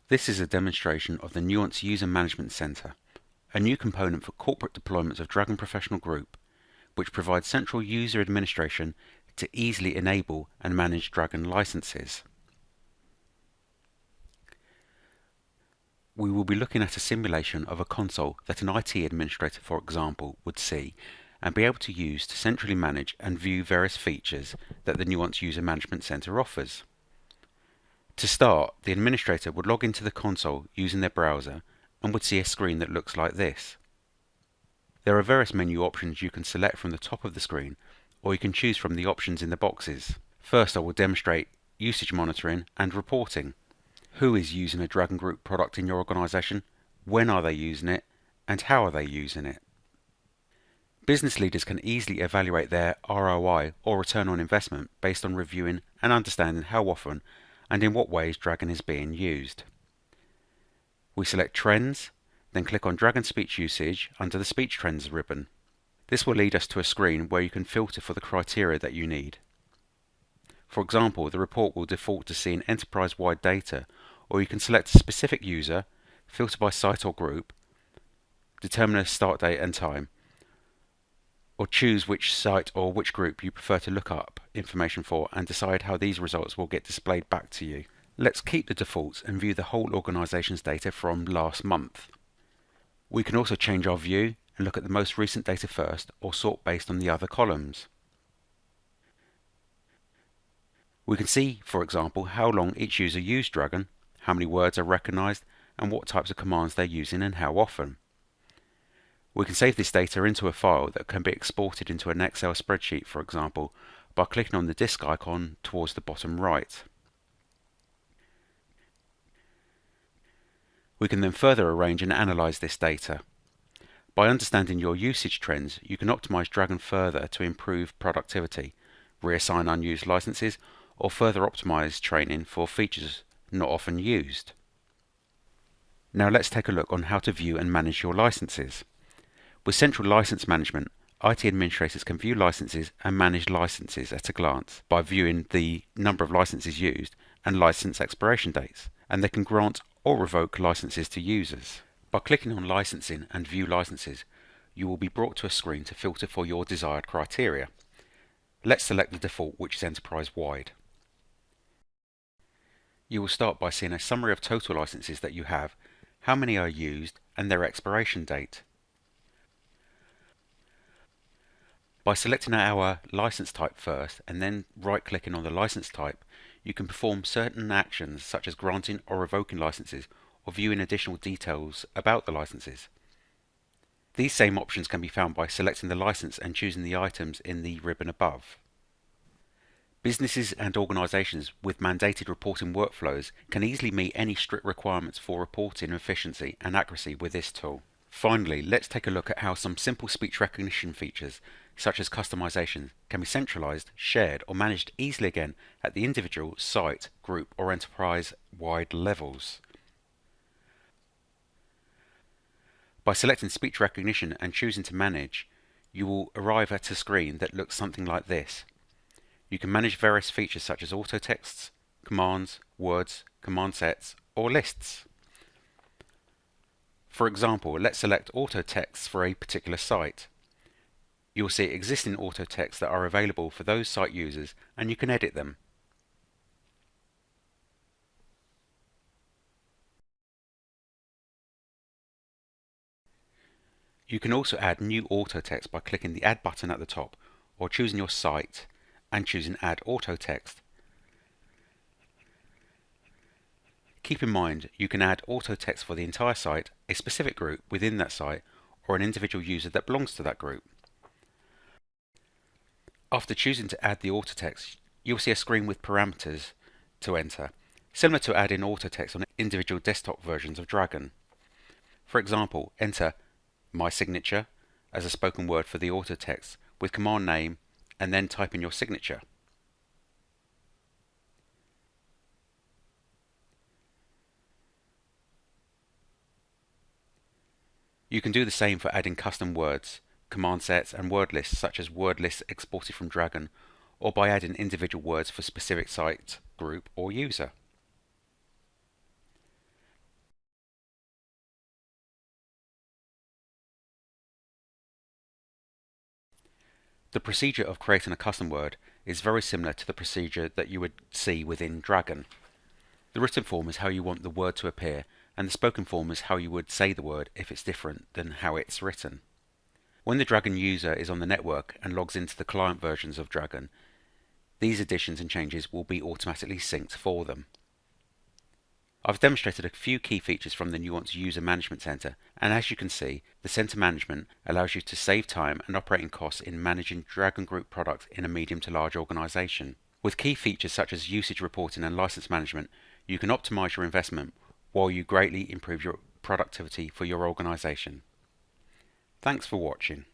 This is a demonstration of the Nuance User Management Center, a new component for corporate deployments of Dragon Professional Group, which provides central user administration to easily enable and manage Dragon licenses. We will be looking at a simulation of a console that an IT administrator, for example, would see and be able to use to centrally manage and view various features that the Nuance User Management Center offers. To start, the administrator would log into the console using their browser and would see a screen that looks like this. There are various menu options you can select from the top of the screen, or you can choose from the options in the boxes. First, I will demonstrate usage monitoring and reporting. Who is using a Dragon Group product in your organization? When are they using it? And how are they using it? Business leaders can easily evaluate their ROI or return on investment based on reviewing and understanding how often and in what ways Dragon is being used. We select Trends, then click on Dragon Speech Usage under the Speech Trends ribbon. This will lead us to a screen where you can filter for the criteria that you need. For example, the report will default to seeing enterprise-wide data, or you can select a specific user, filter by site or group, determine a start date and time, or choose which site or which group you prefer to look up information for and decide how these results will get displayed back to you. Let's keep the defaults and view the whole organization's data from last month. We can also change our view and look at the most recent data first, or sort based on the other columns. We can see, for example, how long each user used Dragon, how many words are recognized, and what types of commands they're using and how often. We can save this data into a file that can be exported into an Excel spreadsheet, for example, by clicking on the disk icon towards the bottom right. We can then further arrange and analyze this data. By understanding your usage trends, you can optimize Dragon further to improve productivity, reassign unused licenses, or further optimize training for features not often used. Now let's take a look on how to view and manage your licenses. With central license management, IT administrators can view licenses and manage licenses at a glance by viewing the number of licenses used and license expiration dates, and they can grant or revoke licenses to users. By clicking on Licensing and View Licenses, you will be brought to a screen to filter for your desired criteria. Let's select the default, which is enterprise-wide. You will start by seeing a summary of total licenses that you have, how many are used, and their expiration date. By selecting our license type first and then right-clicking on the license type, you can perform certain actions such as granting or revoking licenses or viewing additional details about the licenses. These same options can be found by selecting the license and choosing the items in the ribbon above. Businesses and organizations with mandated reporting workflows can easily meet any strict requirements for reporting efficiency and accuracy with this tool. Finally, let's take a look at how some simple speech recognition features, such as customization, can be centralized, shared, or managed easily again at the individual, site, group, or enterprise-wide levels. By selecting speech recognition and choosing to manage, you will arrive at a screen that looks something like this. You can manage various features such as auto texts, commands, words, command sets, or lists. For example, let's select auto texts for a particular site. You will see existing auto texts that are available for those site users, and you can edit them. You can also add new auto text by clicking the Add button at the top, or choosing your site and choosing Add Auto Text. Keep in mind, you can add auto text for the entire site, a specific group within that site, or an individual user that belongs to that group. After choosing to add the auto text, you'll see a screen with parameters to enter, similar to adding auto text on individual desktop versions of Dragon. For example, enter my signature as a spoken word for the auto text with command name and then type in your signature. You can do the same for adding custom words, command sets and word lists such as word lists exported from Dragon, or by adding individual words for specific site, group or user. The procedure of creating a custom word is very similar to the procedure that you would see within Dragon. The written form is how you want the word to appear, and the spoken form is how you would say the word if it's different than how it's written. When the Dragon user is on the network and logs into the client versions of Dragon, these additions and changes will be automatically synced for them. I've demonstrated a few key features from the Nuance User Management Center, and as you can see, the center management allows you to save time and operating costs in managing Dragon Group products in a medium to large organization. With key features such as usage reporting and license management, you can optimize your investment while you greatly improve your productivity for your organization. Thanks for watching.